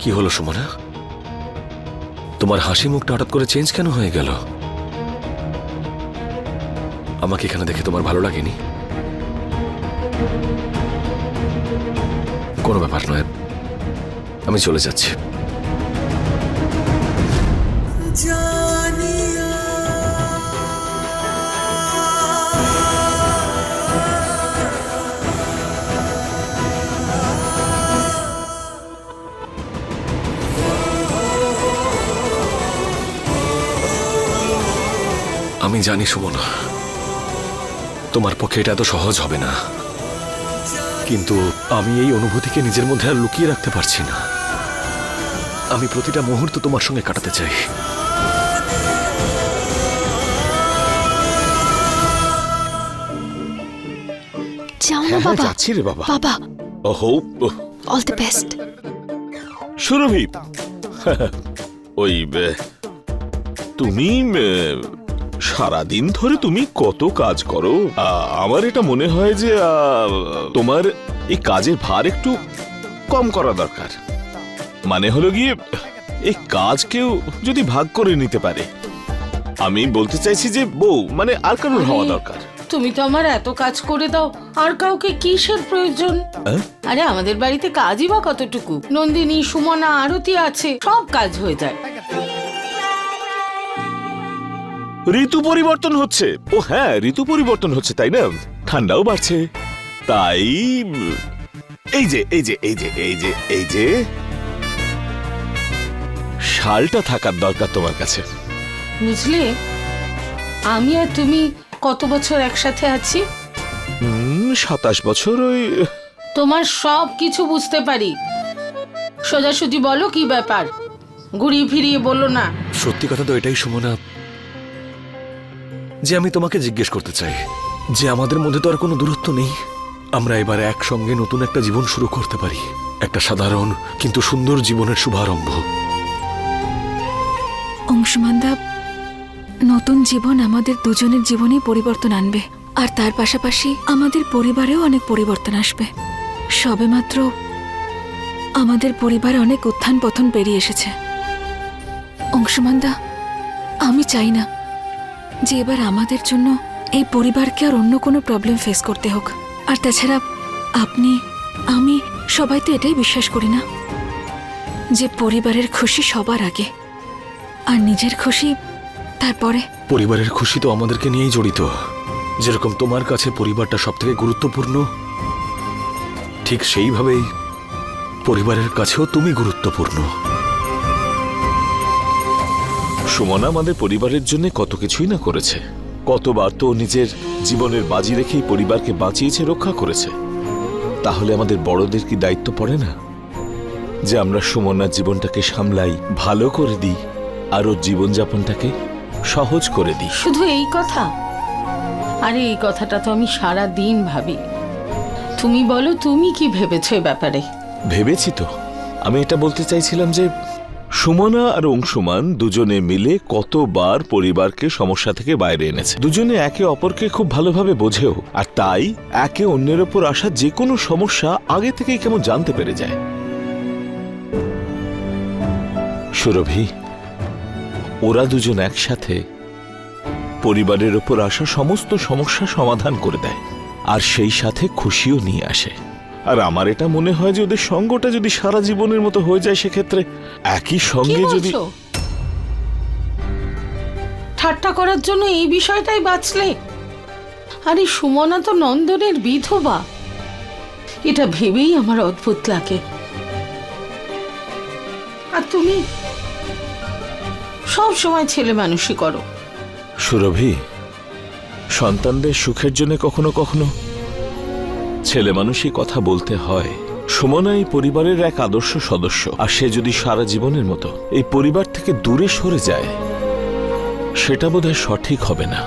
কি হলো সুমনা? তোমার হাসি মুখটা হঠাৎ করে চেঞ্জ কেন হয়ে গেল? আমাকে এখানে দেখে তোমার ভালো লাগেনি? কোনো ব্যাপার নয়, আমি চলে যাচ্ছি। আমি জানি সুমনা, তোমার পক্ষে এটা এত সহজ হবে না, কিন্তু আমি এই অনুভূতিকে নিজের মধ্যে আর লুকিয়ে রাখতে পারছি না। আমি প্রতিটা মুহূর্ত তোমার সঙ্গে কাটাতে চাই। যাও না বাবা। যাচ্ছি রে বাবা। বাবা, ওহো, অল দ্য বেস্ট। সুরভি, ওই তুমি সারাদিন ধরে তুমি কত কাজ করো। আমার এটা মনে হয় যে তোমার এই কাজের ভার একটু কম করা দরকার। মানে হলো গিয়ে এই কাজ কেউ যদি ভাগ করে নিতে পারে। আমি বলতে চাইছি যে বউ মানে আর কারোর হওয়া দরকার। তুমি তো আমার এত কাজ করে দাও, আর কাউকে কিসের প্রয়োজন? আরে আমাদের বাড়িতে কাজই বা কতটুকু? নন্দিনী, সুমনা, আরতি আছে, সব কাজ হয়ে যায়। ঋতু পরিবর্তন হচ্ছে। ও হ্যাঁ, ঋতু পরিবর্তন হচ্ছে, তাই না? ঠান্ডাও বাড়ছে, তাই এই যে এই যে এই যে এই যে এই যে শালটা থাকার দরকার তোমার কাছে। বুঝলে, আমি আর তুমি কত বছর একসাথে আছি? 27 বছর। ওই তোমার সব কিছু বুঝতে পারি। সোজাসুজি বলো কি ব্যাপার, ঘুরিয়ে ফিরিয়ে বলো না। সত্যি কথা তো এটাই সুমনা, যে আমি তোমাকে জিজ্ঞেস করতে চাই যে আমাদের মধ্যে তো আর কোনো দূরত্ব নেই। আমরা এবার একসঙ্গে নতুন একটা জীবন শুরু করতে পারি, একটা সাধারণ কিন্তু সুন্দর জীবনের শুভারম্ভ। অংশুমানদা, নতুন জীবন আমাদের দুজনের জীবনেই পরিবর্তন আনবে, আর তার পাশাপাশি আমাদের পরিবারেও অনেক পরিবর্তন আসবে। সবেমাত্র আমাদের পরিবারে অনেক উত্থান পতন পেরিয়ে এসেছে। অংশুমানদা, আমি চাই না যে এবার আমাদের জন্য এই পরিবারকে আর অন্য কোনো প্রবলেম ফেস করতে হোক। আর তাছাড়া আপনি, আমি সবাই তো এটাই বিশ্বাস করি না যে পরিবারের খুশি সবার আগে, আর নিজের খুশি তারপরে। পরিবারের খুশি তো আমাদেরকে নিয়েই জড়িত। যেরকম তোমার কাছে পরিবারটা সবথেকে গুরুত্বপূর্ণ, ঠিক সেইভাবেই পরিবারের কাছেও তুমি গুরুত্বপূর্ণ। সুমনা আমাদের পরিবারের জন্য কত কিছুই না করেছে। কতবার তো নিজের জীবনের বাজি রেখেই পরিবারকে বাঁচিয়েছে, রক্ষা করেছে। তাহলে আমাদের বড়দের কি দায়িত্ব পড়ে না যে আমরা সুমনার জীবনটাকে সামলাই, ভালো করে দিই, আর ওর জীবনযাপনটাকে সহজ করে দিই? শুধু এই কথা? আরে এই কথাটা তো আমি সারা দিন ভাবি। তুমি বলো, তুমি কি ভেবেছো এ ব্যাপারে? ভেবেছি তো। আমি এটা বলতে চাইছিলাম যে সুমনা আর অংশুমান দুজনে মিলে কতবার পরিবারকে সমস্যা থেকে বাইরে এনেছে। দুজনে একে অপরকে খুব ভালোভাবে বোঝেও, আর তাই একে অন্যের ওপর আসা যে কোনো সমস্যা আগে থেকেই কেমন জানতে পেরে যায়। সুরভি, ওরা দুজন একসাথে পরিবারের ওপর আসা সমস্ত সমস্যা সমাধান করে দেয়, আর সেই সাথে খুশিও নিয়ে আসে। আর আমার এটা মনে হয় যে ওদের সঙ্গটা যদি সারা জীবনের মতো হয়ে যায়, সেক্ষেত্রে একই সঙ্গে যদি। ঠাট্টা করার জন্য এই বিষয়টাই বাঁচলে? আরে সুমনা তো নন্দনের বিধবা, এটা ভেবেই আমার অদ্ভুত লাগে। আর তুমি সব সময় ছেলে মানুষই করো। সুরভি, সন্তানদের সুখের জন্য কখনো কখনো ছেলে মানুষই কথা বলতে হয়। সুমনা এই পরিবারের এক আদর্শ সদস্য, আর সে যদি সারা জীবনের মতো এই পরিবার থেকে দূরে সরে যায়, সেটা বোধহয় সঠিক হবে না।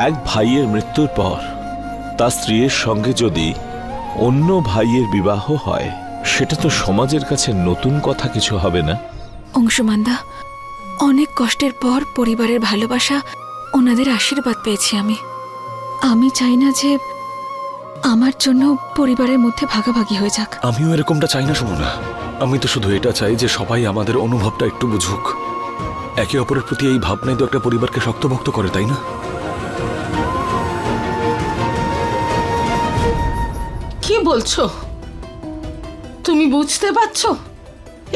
এক ভাইয়ের মৃত্যুর পর তার স্ত্রীর সঙ্গে যদি অন্য ভাইয়ের বিবাহ হয়, সেটা তো সমাজের কাছে নতুন কথা কিছু হবে না। অংশুমানদা, অনেক কষ্টের পর পরিবারের ভালোবাসা, ওনাদের আশীর্বাদ পেয়েছি আমি। আমি চাই না যে আমার জন্য পরিবারের মধ্যে ভাগাভাগি হয়ে যাক। আমিও এরকমটা চাই না সুমনা। আমি তো শুধু এটা চাই যে সবাই আমাদের অনুভবটা একটু বুঝুক। একে অপরের প্রতি এই ভাবনাই তো একটা পরিবারকে শক্তভক্ত করে, তাই না? কি বলছো? তুমি বুঝতে পারছো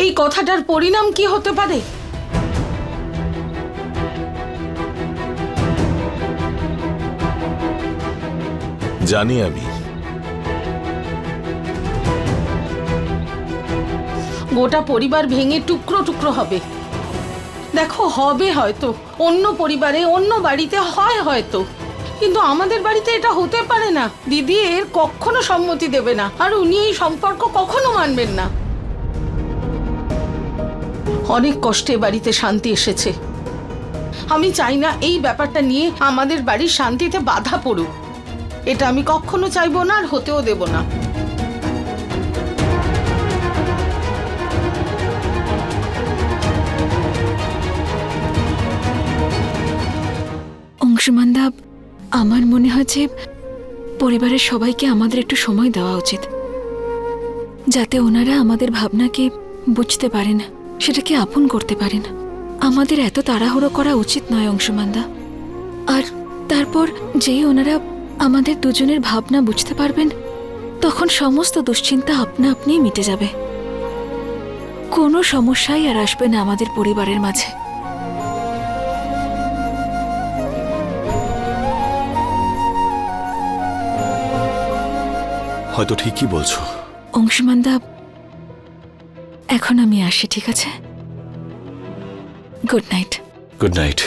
এই কথাটার পরিণাম কি হতে পারে? জানি আমি। গোটা পরিবার ভেঙে টুকরো টুকরো হবে। দেখো, হবে হয়তো, অন্য পরিবারে অন্য বাড়িতে হয় হয়তো, কিন্তু আমাদের বাড়িতে এটা হতে পারে না। দিদি এর কখনো সম্মতি দেবে না, আর উনি এই সম্পর্ক কখনো মানবেন না। অনেক কষ্টে বাড়িতে শান্তি এসেছে। আমি চাই না এই ব্যাপারটা নিয়ে আমাদের বাড়ির শান্তিতে বাধা পড়ুক। এটা আমি কখনো চাইবো না, আর হতেও দেব না। অংশুমানদা, আমার মনে হয় যে পরিবারের সবাইকে আমাদের একটু সময় দেওয়া উচিত, যাতে ওনারা আমাদের ভাবনাকে বুঝতে পারেন, সেটাকে আপন করতে পারেন। আমাদের এত তাড়াহুড়ো করা উচিত নয় অংশুমানদা। আর তারপর যেই ওনারা আমাদের দুজনের ভাবনা বুঝতে পারবেন, তখন সমস্ত দুশ্চিন্তা আপনা আপনিই মিটে যাবে। কোনো সমস্যাই আর আসবে না আমাদের পরিবারের মাঝে। হয়তো ঠিকই বলছো। অংশুমানদা, এখন আমি আসি, ঠিক আছে? Good night. Good night.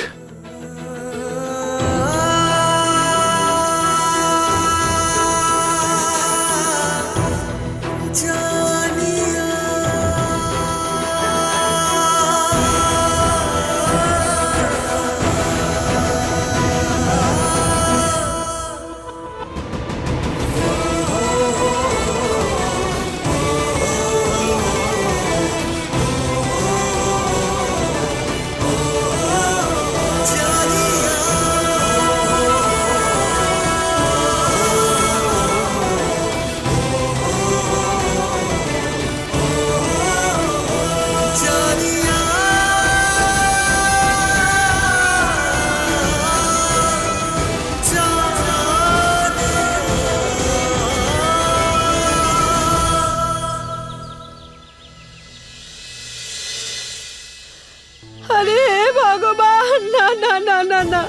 আরে ভগবান, না না না না না,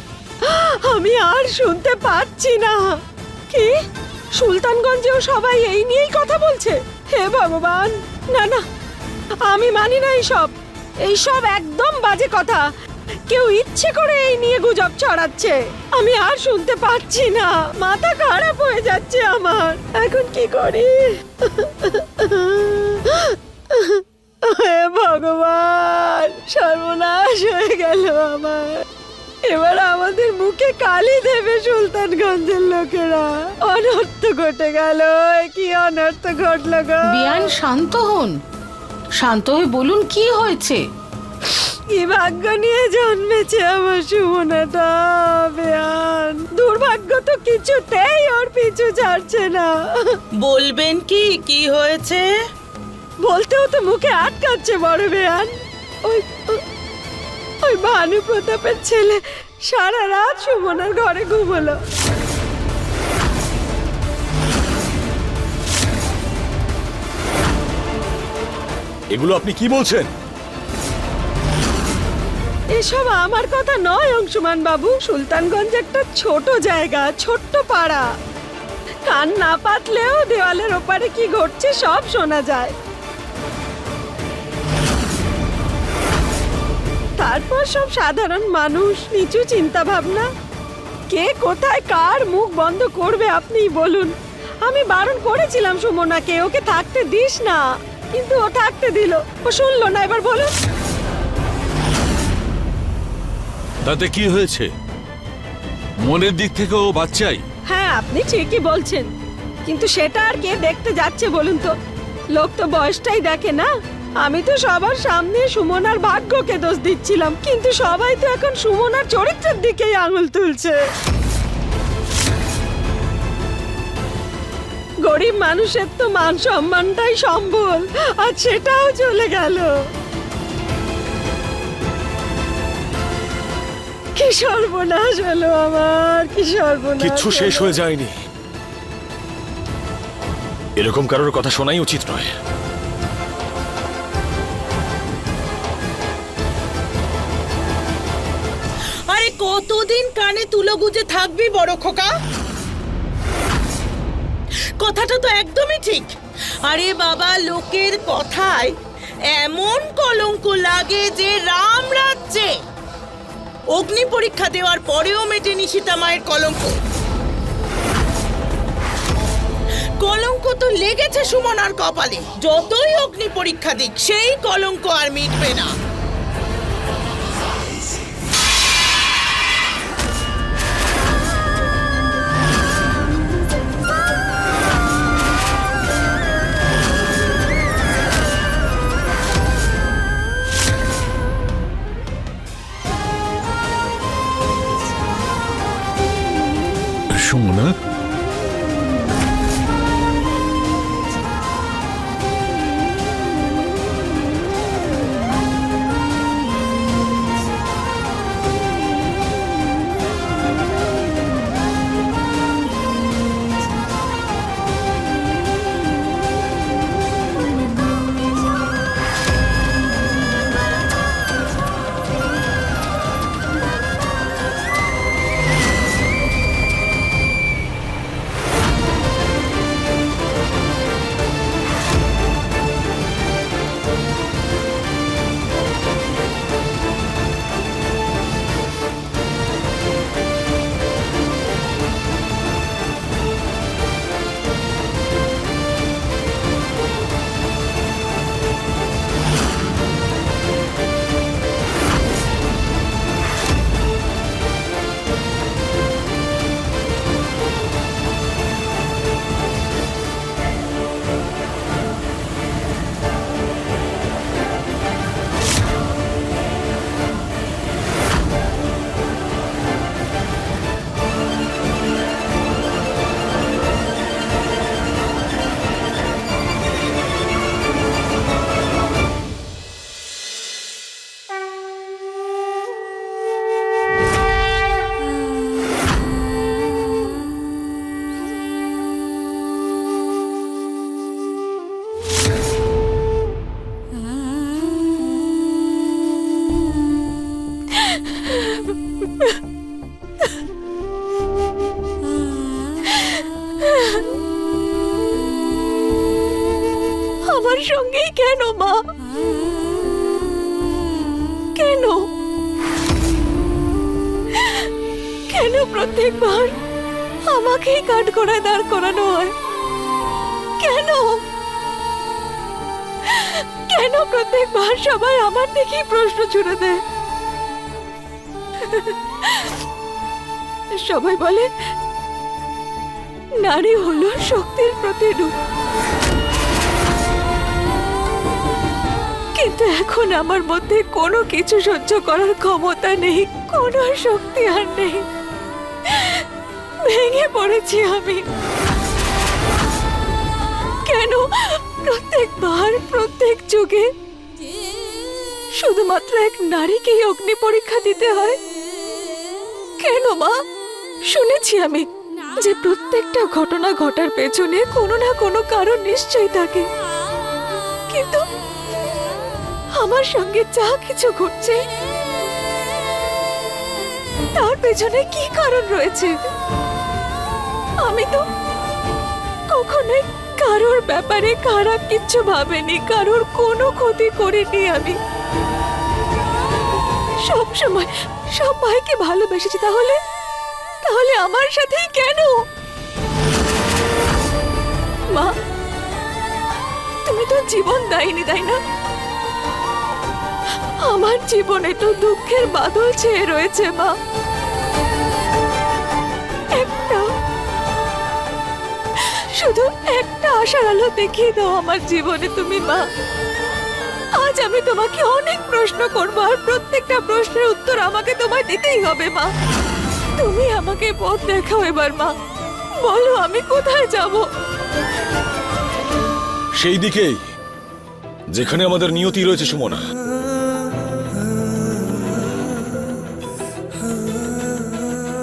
আমি আর শুনতে পাচ্ছি না। কি সুলতানগঞ্জেও সবাই এই নিয়েই কথা বলছে? হে ভগবান, না না, আমি মানি না এইসব। এইসব একদম বাজে কথা। কেউ ইচ্ছে করে এই নিয়ে গুজব ছড়াচ্ছে। আমি আর শুনতে পাচ্ছি না, মাথা খারাপ হয়ে যাচ্ছে আমার। এখন কি করি? হে ভগবান, সর্বনাশ হয়ে গেল আমার। এবার আমাদের মুখে কালি দেবে সুলতানগঞ্জের লোকেরা। অনর্থ ঘটে গেল। কি অনর্থ ঘটলো গো? বিয়ান, শান্ত হন। শান্ত হয়ে বলুন কি হয়েছে। কি ভাগ্য নিয়ে জন্মেছে আমার সুমনাটা। বেয়ান, দুর্ভাগ্য তো কিছুতেই ওর পিছু ছাড়ছে না। বলবেন কি কি হয়েছে? বলতেও তো মুখে আটকাচ্ছে বড় বেয়ান। ওই ওই ভানু প্রতাপের ছেলে সারা রাত সুমনার ঘরে ঘুমলো। এগুলো আপনি কি বলছেন? এসব আমার কথা নয় অংশুমান বাবু। সুলতানগঞ্জ একটা ছোট জায়গা, ছোট্ট পাড়া। কান না পাতলেও দেওয়ালের ওপারে কি ঘটছে সব শোনা যায়। তারপর সব সাধারণ মানুষ, নিচু চিন্তা ভাবনা। কে কোথায় কার মুখ বন্ধ করবে আপনিই বলুন। আমি বারণ করেছিলাম সুমনাকে, ওকে থাকতে দিস না, কিন্তু ও থাকতে দিল। ও শুনলো না। এবার বলুন, তাতে কি হয়েছে? মনের দিক থেকে ও বাচ্চাই। হ্যাঁ আপনি ঠিকই বলছেন, কিন্তু সেটা আর কে দেখতে যাচ্ছে বলুন তো? লোক তো বয়সটাই দেখে না। আমি তো সবার সামনে সুমনার ভাগ্যকে দোষ দিচ্ছিলাম, কিন্তু সবাই তো এখন সুমনার চরিত্রের দিকেই আঙুল তুলছে। গরিব মানুষের তো মান সম্মানটাই সম্বল, আর সেটাও চলে গেল। কি সর্বনাশ হলো আমার, কি সর্বনাশ। কিচ্ছু শেষ হলো। হয়ে যায়নি। এরকম কারোর কথা শোনাই উচিত নয়। আরে কতদিন কানে তুলো গুজে থাকবি বড় খোকা? কথাটা তো একদমই ঠিক। আরে বাবা, লোকের কথায় এমন কলঙ্ক লাগে যে রাম রাজ্যে অগ্নি পরীক্ষা দেওয়ার পরেও মেটেনি সীতা মায়ের কলঙ্ক। কলঙ্ক তো লেগেছে সুমনার কপালে। যতই অগ্নি পরীক্ষা দিক, সেই কলঙ্ক আর মিটবে না। সুমনা, আমার সঙ্গেই কেন মা? কেন কেন প্রত্যেকবার আমাকেই কাঠগড়ায় দাঁড় করানো হয়? কেন কেন প্রত্যেকবার সবাই আমার দিকেই প্রশ্ন ছুড়ে দেয়? সবাই বলে নারী হলো শক্তির প্রতিরূপ, কিন্তু এখন আমার মধ্যে কোনো কিছু সহ্য করার ক্ষমতা নেই, কোনো শক্তি আর নেই। ভেঙে পড়েছি আমি। কেন প্রত্যেকবার প্রত্যেক যুগে শুধুমাত্র এক নারীকেই অগ্নি পরীক্ষা দিতে হয়? কেন মা? শুনেছি আমি যে প্রত্যেকটা ঘটনা ঘটার পেছনে কোনো না কোনো কারণ নিশ্চয়ই থাকে, কিন্তু আমার সঙ্গে যা কিছু ঘটছে তার পেছনে কি কারণ রয়েছে? আমি তো কখনোই কারোর ব্যাপারে খারাপ কিচ্ছু ভাবিনি, কারোর কোনো ক্ষতি করিনি। আমি সব সময় সবাইকে ভালোবেসেছি। তাহলে তাহলে আমার সাথেই কেন? মা, তুমি তো জীবন দাইনি, তাই না? আমার জীবনে তো দুঃখের বাদল ছেয়ে রয়েছে মা। শুধু একটা আশার আলো দেখিয়ে দাও আমার জীবনে তুমি মা। আজ আমি তোমাকে অনেক প্রশ্ন করবো, আর প্রত্যেকটা প্রশ্নের উত্তর আমাকে তোমায় দিতেই হবে মা। তুমি আমাকে পথ দেখাও এবার মা। বলো আমি কোথায় যাব? সেই দিকেই যেখানে আমাদের নিয়তি রয়েছে সুমনা।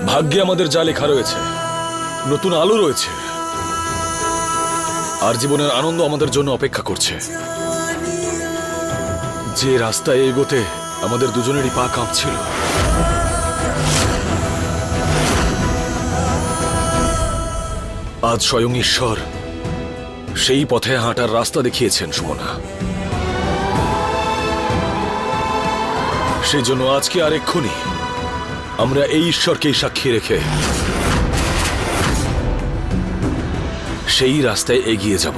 ভাগ্যে আমাদের যা লেখা রয়েছে, নতুন আলো রয়েছে, আর জীবনের আনন্দ আমাদের জন্য অপেক্ষা করছে। যে রাস্তায় এগোতে আমাদের দুজনেরই পা কাঁপছিল, আজ স্বয়ং ঈশ্বর সেই পথে হাঁটার রাস্তা দেখিয়েছেন সুমনা। সেই জন্য আজকে আর এক্ষুনি আমরা এই ঈশ্বরকেই সাক্ষী রেখে সেই রাস্তায় এগিয়ে যাব।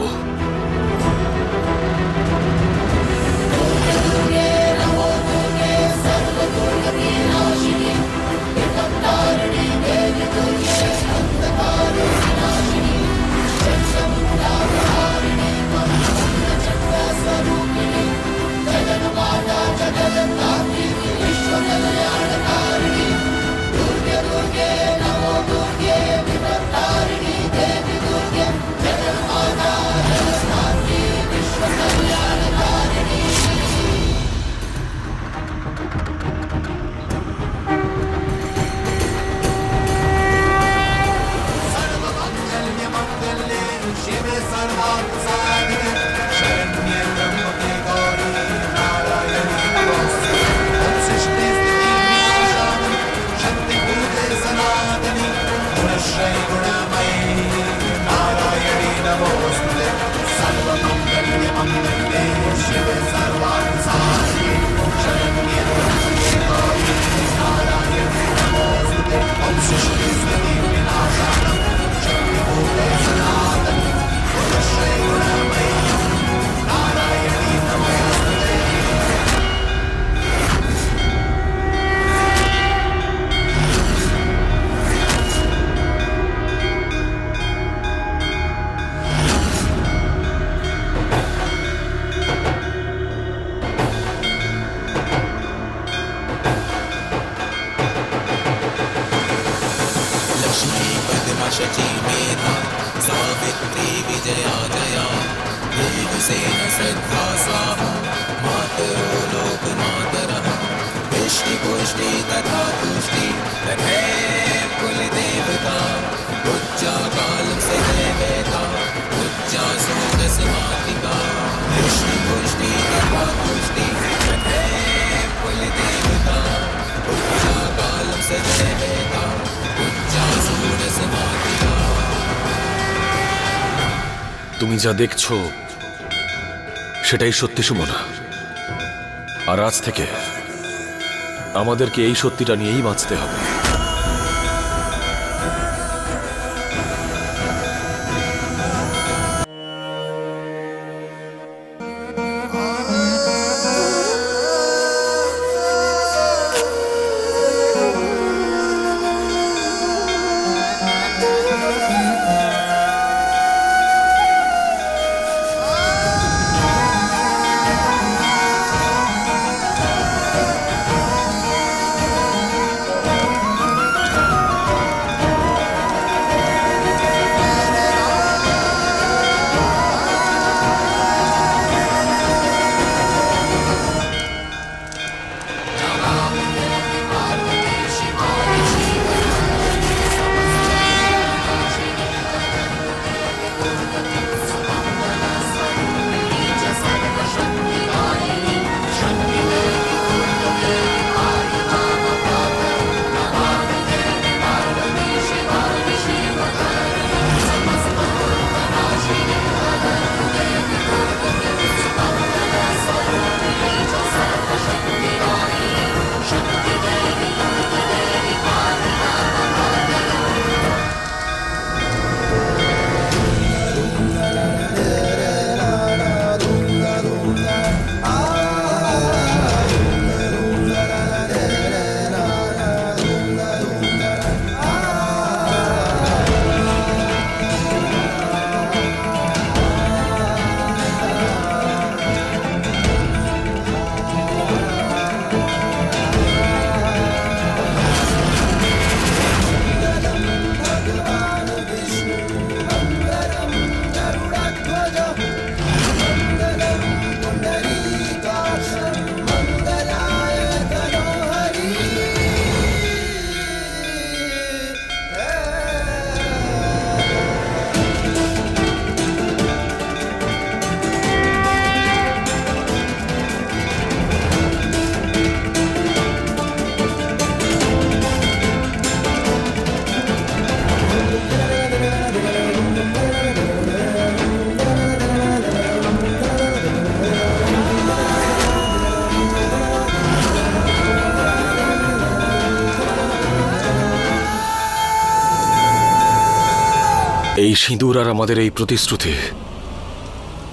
তুমি যা দেখছো সেটাই সত্যি সুমনা। আর আজ থেকে আমাদেরকে এই সত্যিটা নিয়েই বাঁচতে হবে। এই সিঁদুর আর আমাদের এই প্রতিশ্রুতি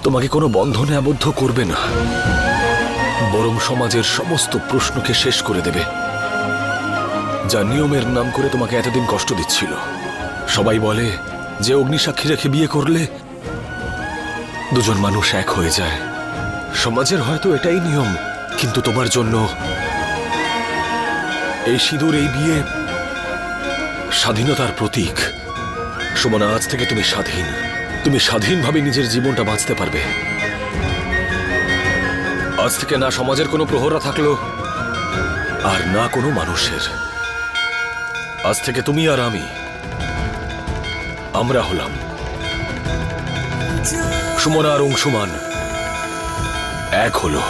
তোমাকে কোনো বন্ধনে আবদ্ধ করবে না, বরং সমাজের সমস্ত প্রশ্নকে শেষ করে দেবে, যা নিয়মের নাম করে তোমাকে এতদিন কষ্ট দিচ্ছিল। সবাই বলে যে অগ্নিসাক্ষী রেখে বিয়ে করলে দুজন মানুষ এক হয়ে যায়। সমাজের হয়তো এটাই নিয়ম, কিন্তু তোমার জন্য এই সিঁদুর, এই বিয়ে স্বাধীনতার প্রতীক। সুমনা, আজ থেকে তুমি স্বাধীন। তুমি স্বাধীনভাবে নিজের জীবনটা বাঁচতে পারবে। আজ থেকে না সমাজের কোনো প্রহরা থাকলো, আর না কোনো মানুষের। আজ থেকে তুমি আর আমরা হলাম সুমনা আর অংশুমান এক হলো।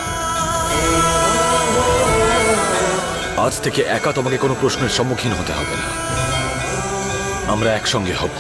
আজ থেকে একা তোমাকে কোনো প্রশ্নের সম্মুখীন হতে হবে না। আমরা একসঙ্গে হব।